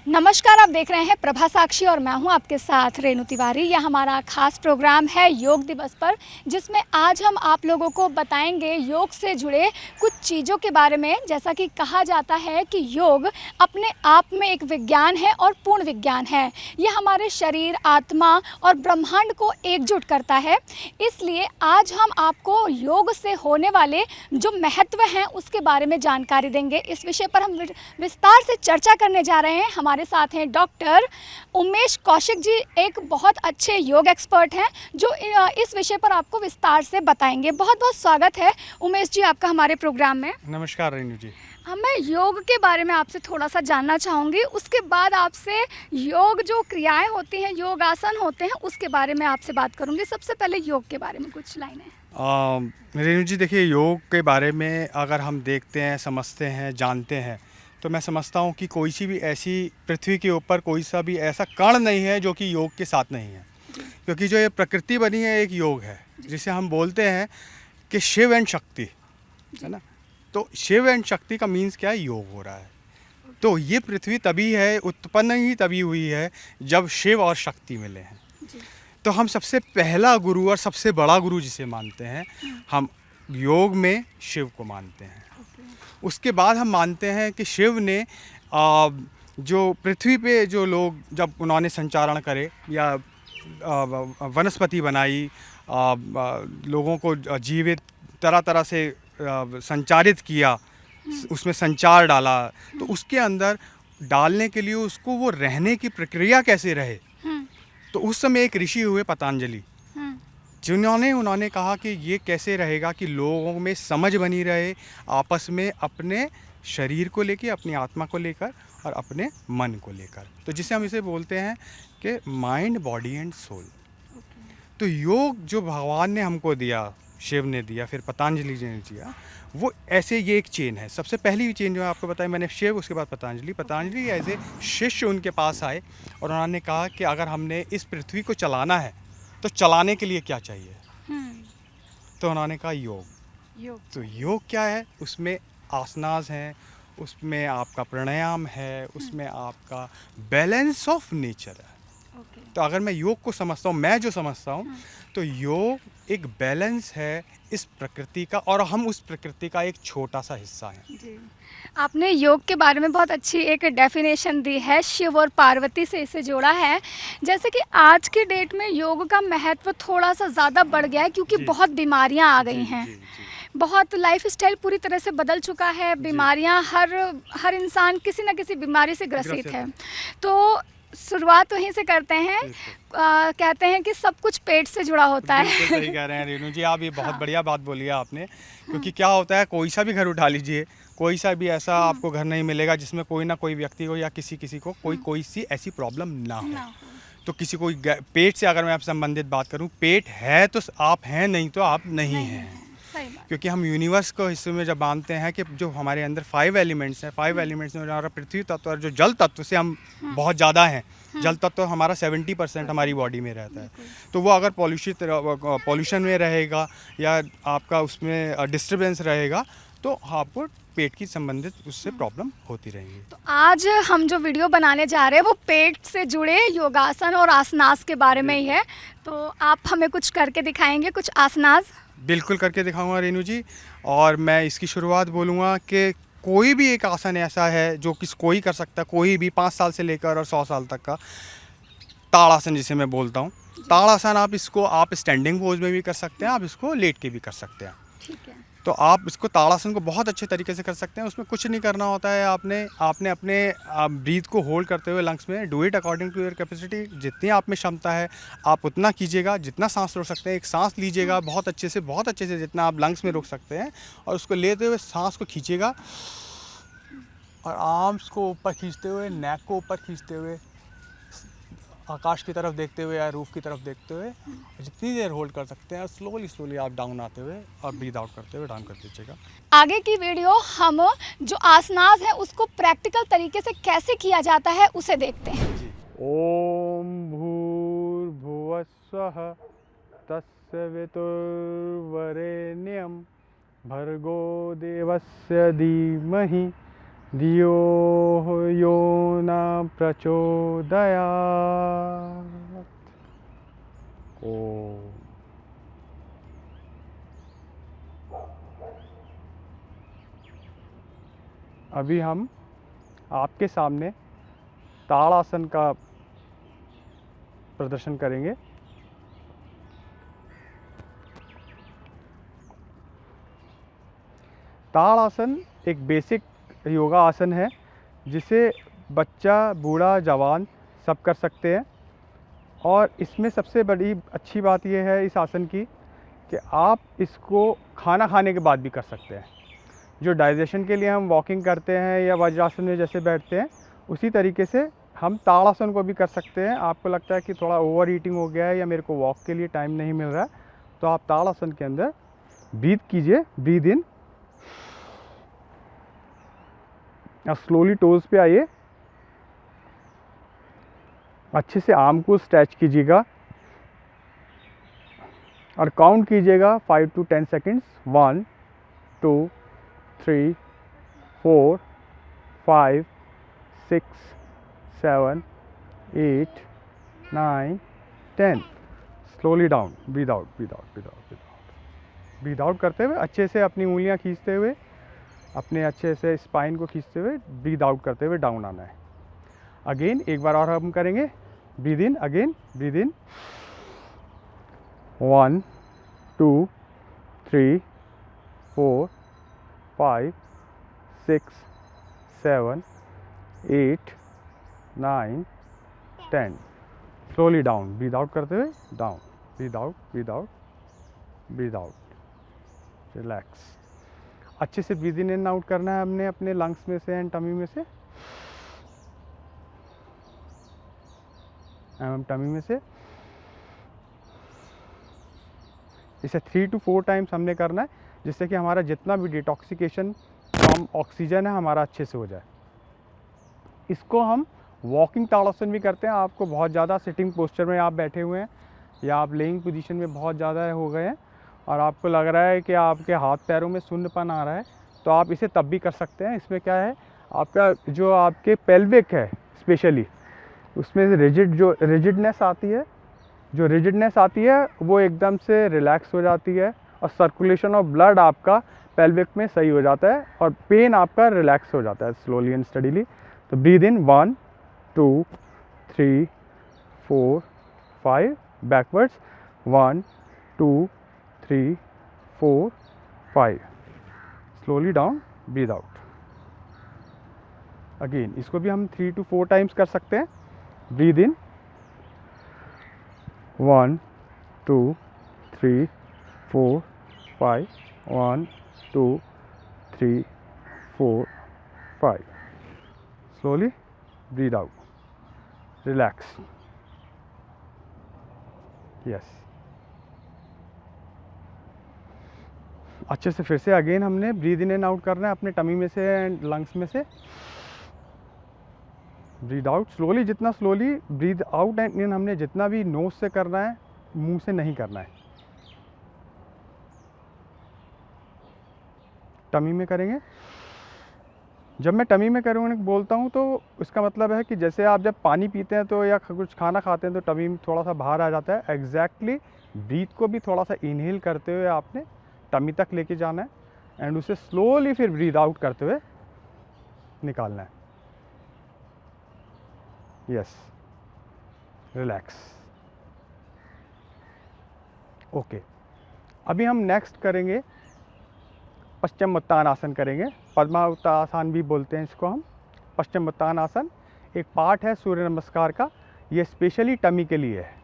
नमस्कार, आप देख रहे हैं प्रभा साक्षी और मैं हूं आपके साथ रेणु तिवारी। यह हमारा खास प्रोग्राम है योग दिवस पर, जिसमें आज हम आप लोगों को बताएंगे योग से जुड़े कुछ चीज़ों के बारे में। जैसा कि कहा जाता है कि योग अपने आप में एक विज्ञान है और पूर्ण विज्ञान है। यह हमारे शरीर, आत्मा और ब्रह्मांड को एकजुट करता है। इसलिए आज हम आपको योग से होने वाले जो महत्व हैं उसके बारे में जानकारी देंगे। इस विषय पर हम विस्तार से चर्चा करने जा रहे हैं। हमारे साथ हैं डॉक्टर उमेश कौशिक जी, एक बहुत अच्छे योग एक्सपर्ट हैं जो इस विषय पर आपको विस्तार से बताएंगे। बहुत बहुत स्वागत है उमेश जी आपका हमारे प्रोग्राम में। नमस्कार रेणु जी। मैं योग के बारे में आपसे थोड़ा सा जानना चाहूँगी, उसके बाद आपसे योग जो क्रियाएं होती हैं, योग आसन होते हैं, उसके बारे में आपसे बात करूँगी। सबसे पहले योग के बारे में कुछ लाइनें। रेणु जी, देखिए, योग के बारे में अगर हम देखते हैं, समझते हैं, जानते हैं, तो मैं समझता हूँ कि कोई सी भी ऐसी पृथ्वी के ऊपर कोई सा भी ऐसा कण नहीं है जो कि योग के साथ नहीं है। क्योंकि जो ये प्रकृति बनी है एक योग है, जिसे हम बोलते हैं कि शिव एंड शक्ति, है ना। तो शिव एंड शक्ति का मीन्स क्या है? योग हो रहा है। तो ये पृथ्वी तभी है, उत्पन्न ही तभी हुई है जब शिव और शक्ति मिले हैं। तो हम सबसे पहला गुरु और सबसे बड़ा गुरु जिसे मानते हैं, हम योग में शिव को मानते हैं। उसके बाद हम मानते हैं कि शिव ने जो पृथ्वी पे जो लोग, जब उन्होंने संचारण करे या वनस्पति बनाई, लोगों को जीवित तरह तरह से संचारित किया, उसमें संचार डाला, तो उसके अंदर डालने के लिए उसको वो रहने की प्रक्रिया कैसे रहे। तो उस समय एक ऋषि हुए पतंजलि, जिन्होंने उन्होंने कहा कि ये कैसे रहेगा कि लोगों में समझ बनी रहे, आपस में अपने शरीर को लेकर, अपनी आत्मा को लेकर और अपने मन को लेकर। तो जिसे हम इसे बोलते हैं कि माइंड, बॉडी एंड सोल। तो योग जो भगवान ने हमको दिया, शिव ने दिया, फिर पतंजलि जी ने दिया, वो ऐसे ये एक चेन है। सबसे पहली चेन जो आपको बताया मैंने, शिव, उसके बाद पतंजलि ऐसे शिष्य उनके पास आए और उन्होंने कहा कि अगर हमने इस पृथ्वी को चलाना है तो चलाने के लिए क्या चाहिए? तो उन्होंने कहा योग। तो योग क्या है? उसमें आसनास हैं, उसमें आपका प्राणायाम है, उसमें आपका बैलेंस ऑफ नेचर है। तो अगर मैं योग को समझता हूँ, मैं जो समझता हूँ, तो योग एक बैलेंस है इस प्रकृति का, और हम उस प्रकृति का एक छोटा सा हिस्सा हैं। जी, आपने योग के बारे में बहुत अच्छी एक डेफिनेशन दी है, शिव और पार्वती से इसे जोड़ा है। जैसे कि आज की डेट में योग का महत्व थोड़ा सा ज़्यादा बढ़ गया है, क्योंकि बहुत बीमारियां आ गई हैं। बहुत लाइफस्टाइल पूरी तरह से बदल चुका है। बीमारियां, हर इंसान किसी न किसी बीमारी से ग्रसित है। तो शुरुआत वहीं से करते हैं। कहते हैं कि सब कुछ पेट से जुड़ा होता है। सही कह रहे हैं रेणु जी, आप ये बहुत बढ़िया बात बोली है आपने। क्योंकि क्या होता है, कोई सा भी घर उठा लीजिए, कोई सा भी ऐसा आपको घर नहीं मिलेगा जिसमें कोई ना कोई व्यक्ति को या किसी को कोई सी ऐसी प्रॉब्लम ना हो। तो किसी को पेट से, अगर मैं आपसे संबंधित बात करूं, पेट है तो आप हैं, नहीं तो आप नहीं हैं। क्योंकि हम यूनिवर्स को हिस्से में जब मानते हैं कि जो हमारे अंदर 5 एलिमेंट्स हैं, 5 एलिमेंट्स में हमारा पृथ्वी तत्व और जो जल तत्व से हम बहुत ज़्यादा हैं। जल तत्व हमारा 70% हमारी बॉडी में रहता है। तो वो अगर पॉल्यूशन में रहेगा या आपका उसमें डिस्टर्बेंस रहेगा, तो आपको पेट की संबंधित उससे प्रॉब्लम होती रहेगी। तो आज हम जो वीडियो बनाने जा रहे हैं वो पेट से जुड़े योगासन और आसनास के बारे में ही है। तो आप हमें कुछ करके दिखाएंगे, कुछ आसनास? बिल्कुल करके दिखाऊंगा रेणु जी। और मैं इसकी शुरुआत बोलूँगा कि कोई भी एक आसन ऐसा है जो कोई कर सकता है, कोई भी 5 साल से लेकर और 100 साल तक का। ताड़ासन जिसे मैं बोलता हूँ, ताड़ासन आप स्टैंडिंग पोज में भी कर सकते हैं, आप इसको लेट के भी कर सकते हैं। ठीक है। तो आप इसको ताड़ासन को बहुत अच्छे तरीके से कर सकते हैं। उसमें कुछ नहीं करना होता है, आपने अपने ब्रीथ को होल्ड करते हुए लंग्स में, do it according to your capacity. जितनी आप में क्षमता है आप उतना कीजिएगा, जितना सांस रोक सकते हैं। एक सांस लीजिएगा बहुत अच्छे से जितना आप लंग्स में रोक सकते हैं, और उसको लेते हुए सांस को खींचिएगा और आर्म्स को ऊपर खींचते हुए, नेक को ऊपर खींचते हुए, आकाश की तरफ देखते हुए या रूफ की तरफ देखते हुए जितनी देर होल्ड कर सकते हैं, स्लोली आप डाउन आते हुए और ब्रीथ आउट करते हुए डाउन कर दीजिएगा। आगे की वीडियो हम जो आसनास है उसको प्रैक्टिकल तरीके से कैसे किया जाता है उसे देखते हैं। ओम भूर्भुवः स्वः तस्य वितुर्वरेण्यं भर्गो देवस्य धीमहि धियो यो न प्रचोदयात्। ओम। अभी हम आपके सामने ताड़ासन का प्रदर्शन करेंगे। ताड़ासन एक बेसिक योगा आसन है जिसे बच्चा, बूढ़ा, जवान सब कर सकते हैं। और इसमें सबसे बड़ी अच्छी बात यह है इस आसन की कि आप इसको खाना खाने के बाद भी कर सकते हैं। जो डाइजेशन के लिए हम वॉकिंग करते हैं या वज्रासन में जैसे बैठते हैं, उसी तरीके से हम ताड़ासन को भी कर सकते हैं। आपको लगता है कि थोड़ा ओवर ईटिंग हो गया है या मेरे को वॉक के लिए टाइम नहीं मिल रहा है, तो आप ताड़ासन के अंदर ब्रीथ कीजिए, ब्रीद इन। अब स्लोली टोज पे आइए, अच्छे से आर्म को स्ट्रेच कीजिएगा और काउंट कीजिएगा 5 to 10 seconds. 1 2 3 4 5 6 7 8 9 10। Slowly down, breathe out, breathe out, breathe out, breathe out. Breathe out करते हुए अच्छे से अपनी उंगलियां खींचते हुए, अपने अच्छे से स्पाइन को खींचते हुए ब्रीद आउट करते हुए डाउन आना है। अगेन एक बार और हम करेंगे। Breathe in, again breathe in. 1 2 3 4 5 6 7 8 9 10। Slowly down, breathe out करते हुए down, breathe out, breathe out, breathe out, relax. अच्छे से ब्रीद इन एंड आउट करना है हमने अपने लंग्स में से एंड टमी में से, टमी में से। इसे 3 to 4 टाइम्स हमने करना है, जिससे कि हमारा जितना भी डिटॉक्सिकेशन फ्रॉम ऑक्सीजन है हमारा अच्छे से हो जाए। इसको हम वॉकिंग ताड़ासन भी करते हैं। आपको बहुत ज़्यादा सिटिंग पोस्चर में आप बैठे हुए हैं या आप लेइंग पोजीशन में बहुत ज़्यादा हो गए हैं और आपको लग रहा है कि आपके हाथ पैरों में शून्यपन आ रहा है, तो आप इसे तब भी कर सकते हैं। इसमें क्या है, आपका जो आपके पेल्विक है स्पेशली, उसमें रिजिडनेस आती है, जो रिजिडनेस आती है वो एकदम से रिलैक्स हो जाती है और सर्कुलेशन ऑफ ब्लड आपका पेल्विक में सही हो जाता है और पेन आपका रिलैक्स हो जाता है स्लोली एंड स्टडीली। तो breathe in 1 2 3 4 5, backwards 1 2 3 4 5, slowly down, breathe out. Again इसको भी हम 3 to 4 टाइम्स कर सकते हैं। Breathe in 1 2 3 4 5, 1 2 3 4 5, slowly breathe out, relax, yes। अच्छे से फिर से अगेन हमने ब्रीद इन एंड आउट करना है अपने टमी में से एंड लंग्स में से। ब्रीद आउट स्लोली, जितना slowly breathe out and in हमने जितना भी नोज से करना है, मुंह से नहीं करना है। टमी में करेंगे। जब मैं टमी में करूँगा बोलता हूँ तो उसका मतलब है कि जैसे आप जब पानी पीते हैं तो या कुछ खाना खाते हैं तो टमी में थोड़ा सा बाहर आ जाता है। एग्जैक्टली ब्रीथ को भी थोड़ा सा इनहेल करते हुए आपने टमी तक लेके जाना है एंड उसे स्लोली फिर ब्रीद आउट करते हुए निकालना है। Yes, relax. ओके, अभी हम नेक्स्ट करेंगे पश्चिमोत्तान आसन करेंगे। पद्मावतासन भी बोलते हैं इसको हम। पश्चिमोत्तान आसन एक पार्ट है सूर्य नमस्कार का, ये स्पेशली टमी के लिए है।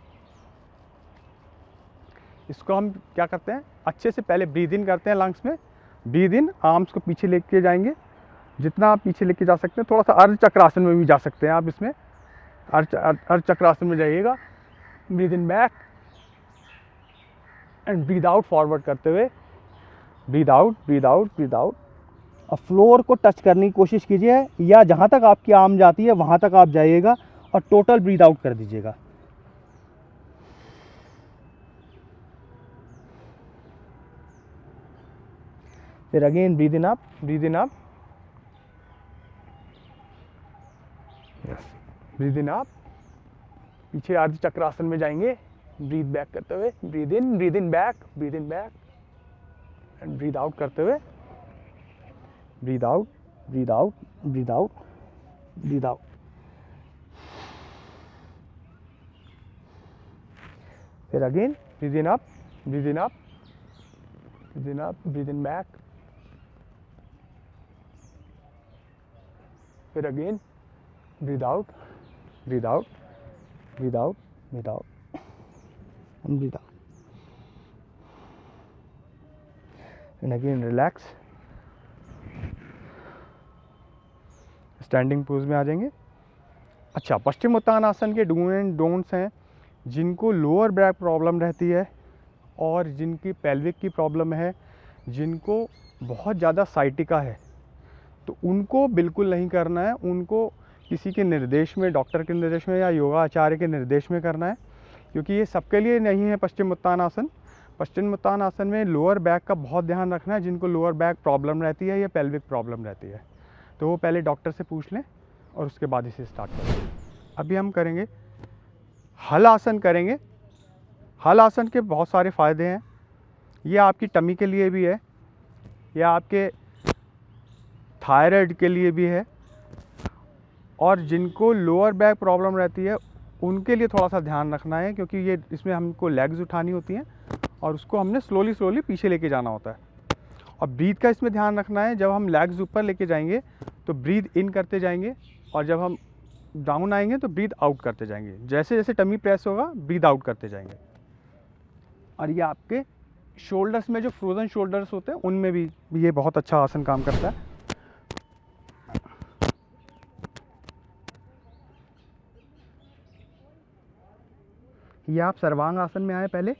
इसको हम क्या करते हैं, अच्छे से पहले ब्रीद इन करते हैं लंग्स में। ब्रीद इन, आर्म्स को पीछे लेके जाएंगे, जितना आप पीछे लेके जा सकते हैं। थोड़ा सा अर्ध चक्रासन में भी जा सकते हैं आप, इसमें अर्ध चक्रासन में जाइएगा। Breathe in back and breathe out forward करते हुए, breathe out, breathe out, breathe out. और फ्लोर को टच करने की कोशिश कीजिए या जहाँ तक आपकी आर्म जाती है वहाँ तक आप जाइएगा और टोटल ब्रीद आउट कर दीजिएगा। फिर again breathe in up, breathe in up, yes, breathe in up, पीछे अर्ध चक्रासन में जाएंगे, ब्रीद बैक करते हुए, breathe in back and breathe out करते हुए, breathe out, breathe out, breathe out, breathe out. फिर again breathe in up, breathe in up, breathe in up, breathe in back, फिर again breathe out, breathe out, breathe out, breathe out and breathe out, and again relax, standing pose में आ जाएंगे। अच्छा, पश्चिमोत्तानासन के do and don'ts हैं, जिनको lower back problem रहती है और जिनकी पेल्विक की प्रॉब्लम है, जिनको बहुत ज़्यादा साइटिका है, तो उनको बिल्कुल नहीं करना है। उनको किसी के निर्देश में, डॉक्टर के निर्देश में या योगा आचार्य के निर्देश में करना है, क्योंकि ये सबके लिए नहीं है पश्चिमोत्तानासन। पश्चिमोत्तानासन में लोअर बैक का बहुत ध्यान रखना है, जिनको लोअर बैक प्रॉब्लम रहती है या पेल्विक प्रॉब्लम रहती है, तो वो पहले डॉक्टर से पूछ लें और उसके बाद इसे स्टार्ट करें। अभी हम करेंगे हल आसन करेंगे। हल आसन के बहुत सारे फ़ायदे हैं। ये आपकी टमी के लिए भी है, या आपके थायराइड के लिए भी है, और जिनको लोअर बैक प्रॉब्लम रहती है उनके लिए थोड़ा सा ध्यान रखना है, क्योंकि ये इसमें हमको लेग्स उठानी होती हैं और उसको हमने स्लोली पीछे लेके जाना होता है। और ब्रीथ का इसमें ध्यान रखना है, जब हम लेग्स ऊपर लेके जाएंगे तो ब्रीथ इन करते जाएंगे, और जब हम डाउन आएंगे तो ब्रीथ आउट करते जाएंगे। जैसे जैसे टमी प्रेस होगा ब्रीथ आउट करते जाएंगे। और ये आपके शोल्डर्स में, जो फ्रोजन शोल्डर्स होते हैं, उनमें भी ये बहुत अच्छा आसन काम करता है। ये आप सर्वांग आसन में आए पहले।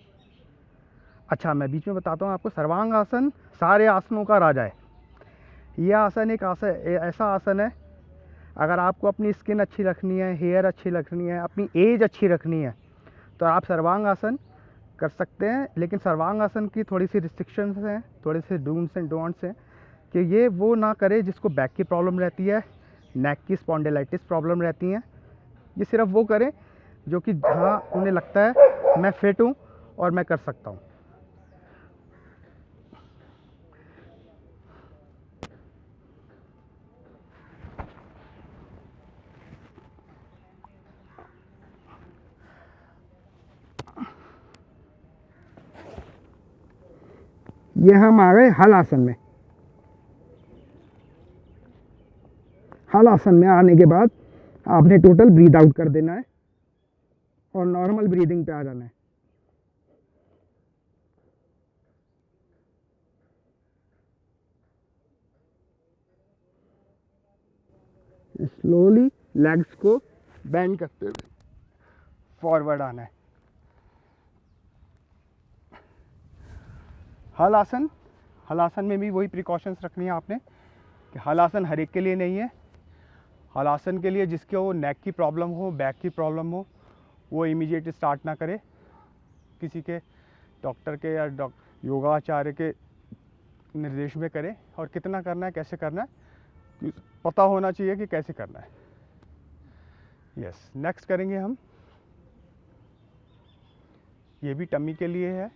अच्छा, मैं बीच में बताता हूँ आपको, सर्वांग आसन सारे आसनों का राजा है। यह आसन एक ऐसा आसन है, अगर आपको अपनी स्किन अच्छी रखनी है, हेयर अच्छी रखनी है, अपनी एज अच्छी रखनी है, तो आप सर्वांग आसन कर सकते हैं। लेकिन सर्वांग आसन की थोड़ी सी रिस्ट्रिक्शंस हैं, थोड़े से डूम्स एंड डोंट्स हैं, कि ये वो ना करे जिसको बैक की प्रॉब्लम रहती है, नेक की स्पॉन्डिलाइटिस प्रॉब्लम रहती हैं। ये सिर्फ वो करें जो कि जहाँ उन्हें लगता है मैं फिट हूँ और मैं कर सकता हूँ। ये हम आ गए हल आसन में। हल आसन में आने के बाद आपने टोटल ब्रीद आउट कर देना है और नॉर्मल ब्रीदिंग पे आ जाना है। स्लोली लेग्स को बेंड करते हुए फॉरवर्ड आना है। हल आसन, हल आसन में भी वही प्रिकॉशंस रखनी है आपने, कि हल आसन हर एक के लिए नहीं है। हल आसन के लिए जिसके वो नेक की प्रॉब्लम हो, बैक की प्रॉब्लम हो, वो इमीडिएट स्टार्ट ना करे, किसी के डॉक्टर के या योगा आचार्य के निर्देश में करे। और कितना करना है, कैसे करना है, पता होना चाहिए कि कैसे करना है। यस, नेक्स्ट करेंगे हम, ये भी टमी के लिए है,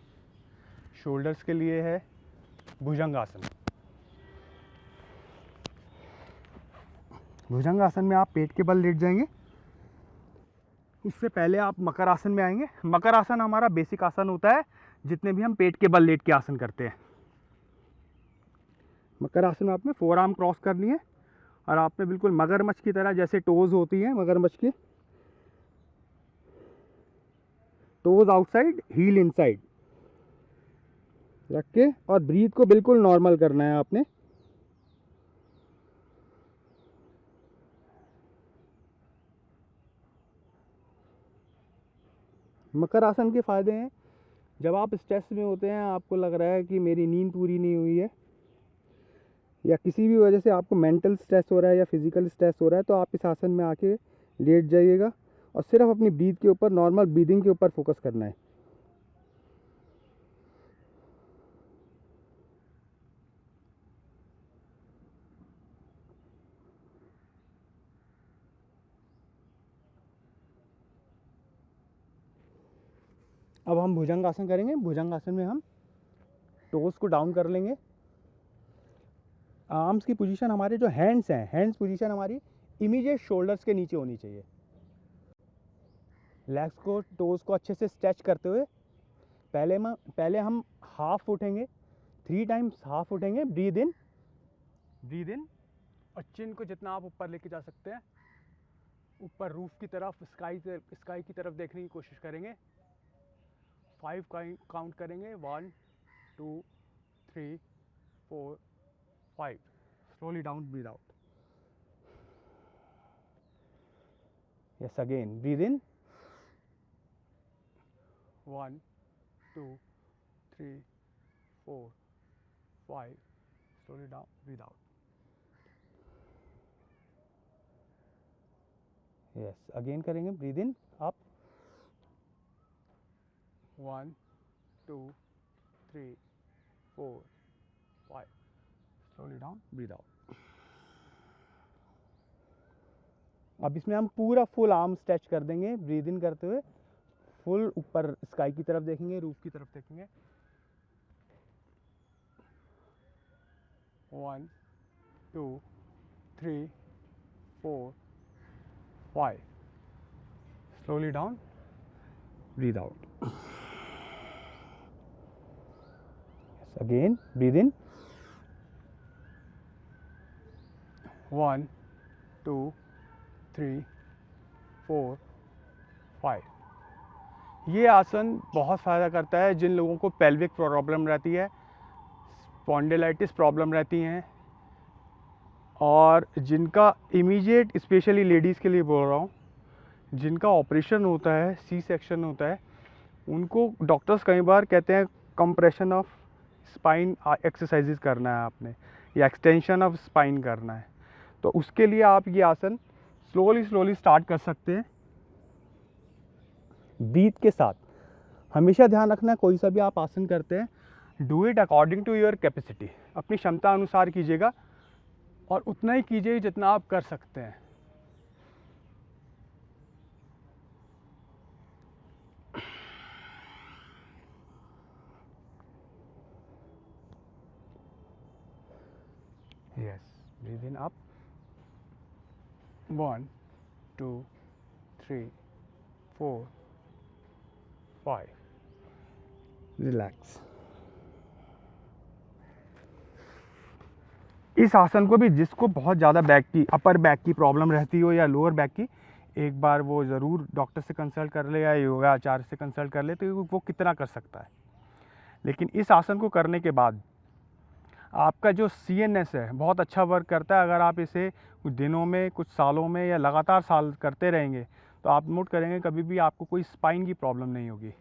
शोल्डर्स के लिए है, भुजंगासन। भुजंगासन में आप पेट के बल लेट जाएंगे। उससे पहले आप मकर आसन में आएंगे। मकर आसन हमारा बेसिक आसन होता है, जितने भी हम पेट के बल लेट के आसन करते हैं। मकर आसन में आपने फोर आर्म क्रॉस करनी है, और आपने बिल्कुल मगरमच्छ की तरह, जैसे टोज होती हैं मगरमच्छ की, टोज आउटसाइड हील इनसाइड रख के, और ब्रीथ को बिल्कुल नॉर्मल करना है आपने। मकर आसन के फ़ायदे हैं, जब आप स्ट्रेस में होते हैं, आपको लग रहा है कि मेरी नींद पूरी नहीं हुई है, या किसी भी वजह से आपको मेंटल स्ट्रेस हो रहा है या फिज़िकल स्ट्रेस हो रहा है, तो आप इस आसन में आके लेट जाइएगा और सिर्फ अपनी ब्रीथ के ऊपर, नॉर्मल ब्रीदिंग के ऊपर फोकस करना है। अब हम भुजंग आसन करेंगे। भुजंग आसन में हम टोस को डाउन कर लेंगे। आर्म्स की पोजीशन, हमारे जो हैंड्स हैं, हैंड्स पोजीशन हमारी इमीडिएट शोल्डर्स के नीचे होनी चाहिए। लेग्स को, टोस को अच्छे से स्ट्रेच करते हुए पहले हम हाफ उठेंगे, 3 टाइम्स हाफ उठेंगे। ब्रीद इन और चिन को जितना आप ऊपर लेके जा सकते हैं, ऊपर रूफ की तरफ, स्काई की तरफ देखने की कोशिश करेंगे। 5 काउंट करेंगे, 1 2 3 4 5। Slowly down, breathe out. Yes, again breathe in, 1 2 3 4 5। Slowly down, breathe out. Yes, again करेंगे। Breathe in, up, 1 2 3 4 5। Slowly down, breathe out. अब इसमें हम पूरा फुल आर्म स्ट्रेच कर देंगे। ब्रीद इन करते हुए फुल ऊपर स्काई की तरफ देखेंगे, रूफ की तरफ देखेंगे। 1 2 3 4 5। Slowly down, breathe out. Yes, again, breathe in. 1 2 3 4 5। ये आसन बहुत फ़ायदा करता है जिन लोगों को पेल्विक प्रॉब्लम रहती है, स्पॉन्डिलाइटिस प्रॉब्लम रहती हैं, और जिनका इमीडिएट, स्पेशली लेडीज़ के लिए बोल रहा हूँ, जिनका ऑपरेशन होता है, सी सेक्शन होता है, उनको डॉक्टर्स कई बार कहते हैं कंप्रेशन ऑफ स्पाइन एक्सरसाइजेज करना है आपने, या एक्सटेंशन ऑफ स्पाइन करना है। तो उसके लिए आप ये आसन स्लोली स्टार्ट कर सकते हैं ब्रीथ के साथ। हमेशा ध्यान रखना है, कोई सा भी आप आसन करते हैं, do it according to your capacity. अपनी क्षमता अनुसार कीजिएगा और उतना ही कीजिए जितना आप कर सकते हैं। Yes, breathe in, up, 1 2 3 4 5। Relax. इस आसन को भी जिसको बहुत ज़्यादा बैक की, अपर बैक की प्रॉब्लम रहती हो या लोअर बैक की, एक बार वो ज़रूर डॉक्टर से कंसल्ट कर ले या योगा आचार्य से कंसल्ट कर ले, तो वो कितना कर सकता है। लेकिन इस आसन को करने के बाद आपका जो CNS है बहुत अच्छा वर्क करता है। अगर आप इसे कुछ दिनों में, कुछ सालों में या लगातार साल करते रहेंगे, तो आप नोट करेंगे कभी भी आपको कोई स्पाइन की प्रॉब्लम नहीं होगी।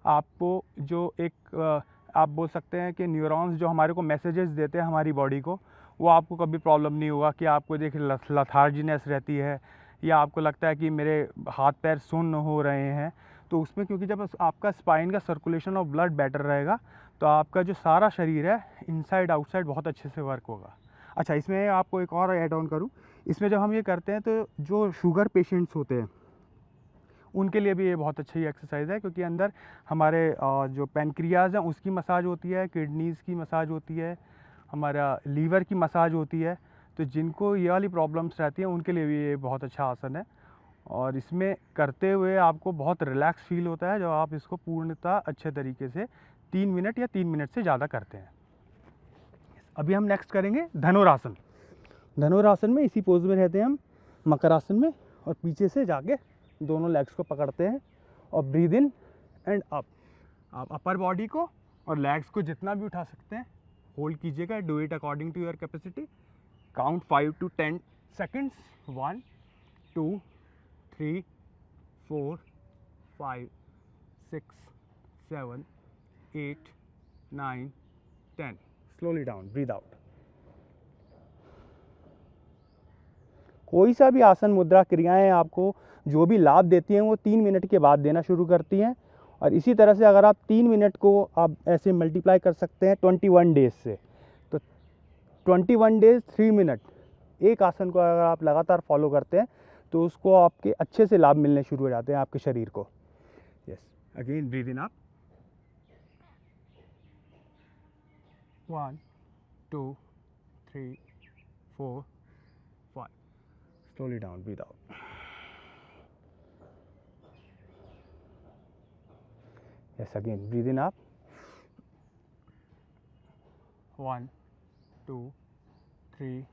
आपको जो एक आप बोल सकते हैं कि न्यूरॉन्स जो हमारे को मैसेजेस देते हैं हमारी बॉडी को, वो आपको कभी प्रॉब्लम नहीं होगा कि आपको देखिए लथार्जीनेस रहती है, या आपको लगता है कि मेरे हाथ पैर सुन्न हो रहे हैं। तो उसमें क्योंकि जब आपका स्पाइन का सर्कुलेशन ऑफ ब्लड बेटर रहेगा, तो आपका जो सारा शरीर है इनसाइड आउटसाइड बहुत अच्छे से वर्क होगा। अच्छा, इसमें आपको एक और ऐड ऑन करूँ, इसमें जब हम ये करते हैं तो जो शुगर पेशेंट्स होते हैं उनके लिए भी ये बहुत अच्छी एक्सरसाइज है, क्योंकि अंदर हमारे जो पैनक्रियाज हैं उसकी मसाज होती है, किडनीज़ की मसाज होती है, हमारा लीवर की मसाज होती है। तो जिनको ये वाली प्रॉब्लम्स रहती हैं उनके लिए भी ये बहुत अच्छा आसन है, और इसमें करते हुए आपको बहुत रिलैक्स फील होता है जब आप इसको पूर्णतः अच्छे तरीके से 3 मिनट या 3 मिनट से ज़्यादा करते हैं। अभी हम नेक्स्ट करेंगे धनुरासन। धनुरासन में इसी पोज में रहते हैं हम, मकरासन में, और पीछे से जाके दोनों लेग्स को पकड़ते हैं और ब्रीद इन एंड अप। आप अपर बॉडी को और लेग्स को जितना भी उठा सकते हैं होल्ड कीजिएगा। Do it according to your capacity. Count 5 to 10 seconds. 1 2 3 4 5 6 7 8 9 10। Slowly down, breathe out. कोई सा भी आसन, मुद्रा, क्रियाएं आपको जो भी लाभ देती हैं वो 3 मिनट के बाद देना शुरू करती हैं। और इसी तरह से अगर आप 3 मिनट को आप ऐसे मल्टीप्लाई कर सकते हैं 21 डेज से, तो 21 डेज 3 मिनट एक आसन को अगर आप लगातार फॉलो करते हैं तो उसको आपके अच्छे से लाभ मिलने शुरू हो जाते हैं आपके शरीर को। Yes, Again, breathe in up. 1, 2, 3, 4, 5. Slowly down, breathe out. Yes, again, breathe in up. 1, 2, 3,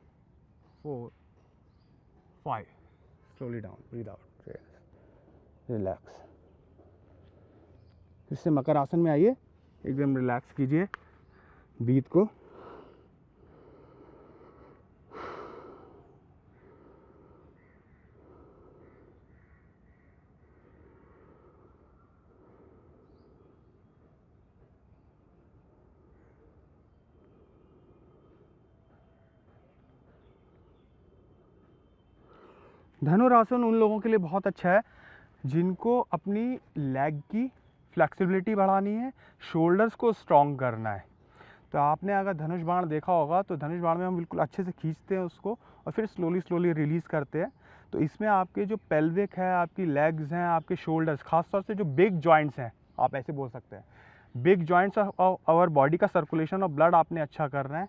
4, 5. Slowly down, breathe out. Relax. फिर से मकर आसन में आइए, एकदम रिलैक्स कीजिए ब्रीथ को. धनुरासन उन लोगों के लिए बहुत अच्छा है जिनको अपनी लेग की फ्लेक्सिबिलिटी बढ़ानी है, शोल्डर्स को स्ट्रॉन्ग करना है. तो आपने अगर धनुष बाण देखा होगा तो धनुष बाण में हम बिल्कुल अच्छे से खींचते हैं उसको और फिर स्लोली रिलीज़ करते हैं. तो इसमें आपके जो पेल्विक है, आपकी लेग्स हैं, आपके शोल्डर्स, खासतौर से जो बिग जॉइंट्स हैं, आप ऐसे बोल सकते हैं, big joints of our body का सर्कुलेशन और ब्लड आपने अच्छा करना है.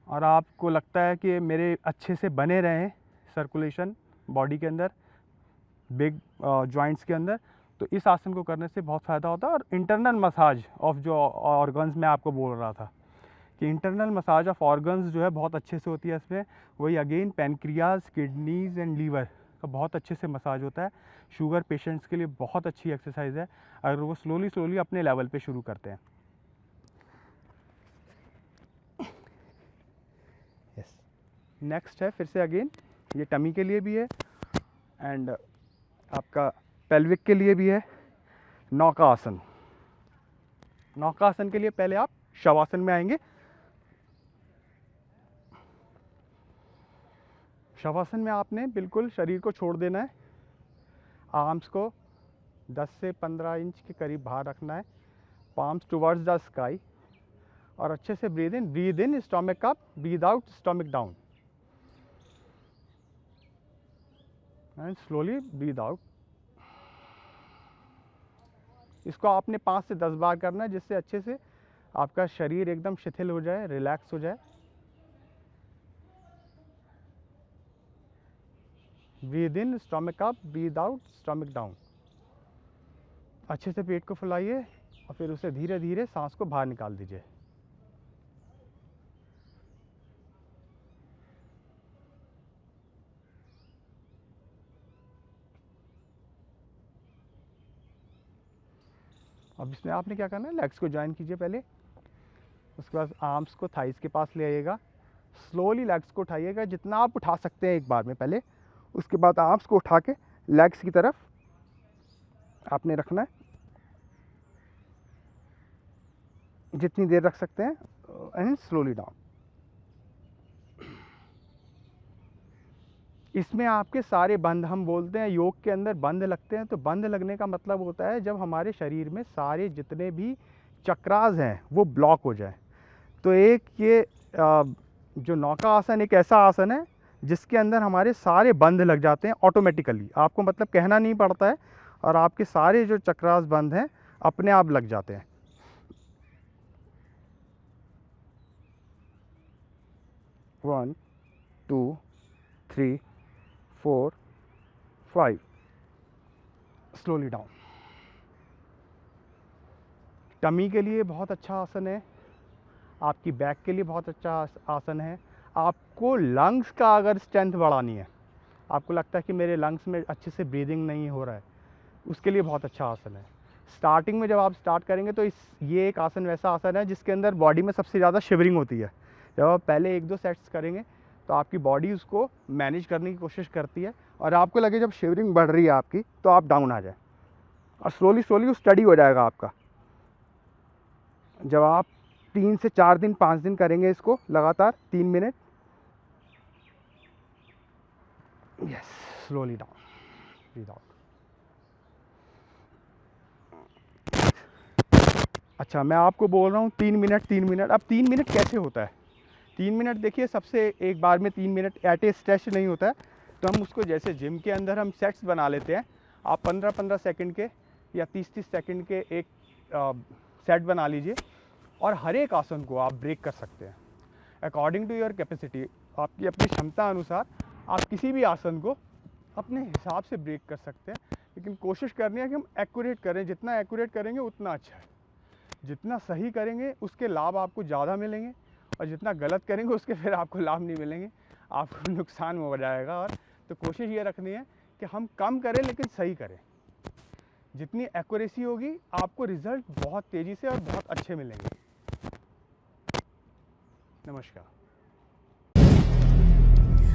और आपको लगता है कि मेरे अच्छे से बने रहें सर्कुलेशन बॉडी के अंदर, बिग जॉइंट्स के अंदर, तो इस आसन को करने से बहुत फ़ायदा होता है. और इंटरनल मसाज ऑफ जो ऑर्गन्स मैं आपको बोल रहा था कि इंटरनल मसाज ऑफ ऑर्गन्स जो है बहुत अच्छे से होती है इसमें. वही again pancreas, kidneys and liver का बहुत अच्छे से मसाज होता है. शुगर पेशेंट्स के लिए बहुत अच्छी एक्सरसाइज है अगर वो स्लोली अपने लेवल पे शुरू करते हैं. यस, नेक्स्ट है फिर से अगेन, ये टमी के लिए भी है एंड आपका पेल्विक के लिए भी है, नौका आसन. नौका आसन के लिए पहले आप शवासन में आएंगे. शवासन में आपने बिल्कुल शरीर को छोड़ देना है, आर्म्स को 10 से 15 इंच के करीब बाहर रखना है, पाम्स टुवर्ड्स द स्काई, और अच्छे से breathe in stomach up, breathe out stomach down and slowly breathe out. इसको आपने 5 से 10 बार करना है जिससे अच्छे से आपका शरीर एकदम शिथिल हो जाए, रिलैक्स हो जाए. Breathe in stomach up, breathe out stomach down. अच्छे से पेट को फुलाइए और फिर उसे धीरे धीरे सांस को बाहर निकाल दीजिए. अब इसमें आपने क्या करना है, लेग्स को ज्वाइन कीजिए पहले, उसके बाद आर्म्स को थाइस के पास ले आइएगा, स्लोली लेग्स को उठाइएगा जितना आप उठा सकते हैं एक बार में पहले. उसके बाद आर्म्स को उठा के लेग्स की तरफ आपने रखना है, जितनी देर रख सकते हैं, एंड स्लोली डाउन. इसमें आपके सारे बंध, हम बोलते हैं योग के अंदर बंध लगते हैं, तो बंध लगने का मतलब होता है जब हमारे शरीर में सारे जितने भी चक्रास हैं वो ब्लॉक हो जाए. तो एक ये जो नौका आसन एक ऐसा आसन है जिसके अंदर हमारे सारे बंध लग जाते हैं ऑटोमेटिकली, आपको मतलब कहना नहीं पड़ता है, और आपके सारे जो चक्रास बंध हैं अपने आप लग जाते हैं. वन, 2, 3, 4, 5. Slowly down. टमी के लिए बहुत अच्छा आसन है, आपकी बैक के लिए बहुत अच्छा आसन है. आपको लंग्स का अगर स्ट्रेंथ बढ़ानी है, आपको लगता है कि मेरे लंग्स में अच्छे से ब्रीदिंग नहीं हो रहा है, उसके लिए बहुत अच्छा आसन है. स्टार्टिंग में जब आप स्टार्ट करेंगे तो ये एक आसन वैसा आसन है जिसके अंदर बॉडी में सबसे ज़्यादा शिवरिंग होती है. जब आप पहले 1-2 सेट्स करेंगे तो आपकी बॉडी उसको मैनेज करने की कोशिश करती है, और आपको लगे जब शिवरिंग बढ़ रही है आपकी तो आप डाउन आ जाए, और स्लोली वो स्टडी हो जाएगा आपका. जब आप 3 से 4 दिन 5 दिन करेंगे इसको लगातार 3 minute. Yes, slowly down, breathe out. अच्छा, मैं आपको बोल रहा हूँ 3 मिनट. अब 3 मिनट कैसे होता है? 3 मिनट देखिए, सबसे एक बार में 3 मिनट एट ए स्ट्रेच नहीं होता है. तो हम उसको जैसे जिम के अंदर हम सेट्स बना लेते हैं, आप 15-15 सेकंड के या 30-30 सेकंड के एक सेट बना लीजिए और हर एक आसन को आप ब्रेक कर सकते हैं अकॉर्डिंग टू योर कैपेसिटी। आपकी अपनी क्षमता अनुसार आप किसी भी आसन को अपने हिसाब से ब्रेक कर सकते हैं, लेकिन कोशिश करनी है कि हम एक्यूरेट करें। जितना एक्यूरेट करेंगे उतना अच्छा है, जितना सही करेंगे उसके लाभ आपको ज़्यादा मिलेंगे और जितना गलत करेंगे उसके फिर आपको लाभ नहीं मिलेंगे, आपको नुकसान हो जाएगा। और तो कोशिश ये रखनी है कि हम कम करें लेकिन सही करें। जितनी एक्यूरेसी होगी आपको रिजल्ट बहुत तेज़ी से और बहुत अच्छे मिलेंगे। नमस्कार।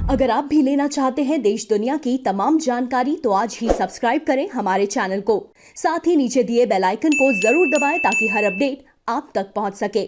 अगर आप भी लेना चाहते हैं देश दुनिया की तमाम जानकारी तो आज ही सब्सक्राइब करें हमारे चैनल को। साथ ही नीचे दिए बेल आइकन को जरूर दबाएं ताकि हर अपडेट आप तक पहुंच सके।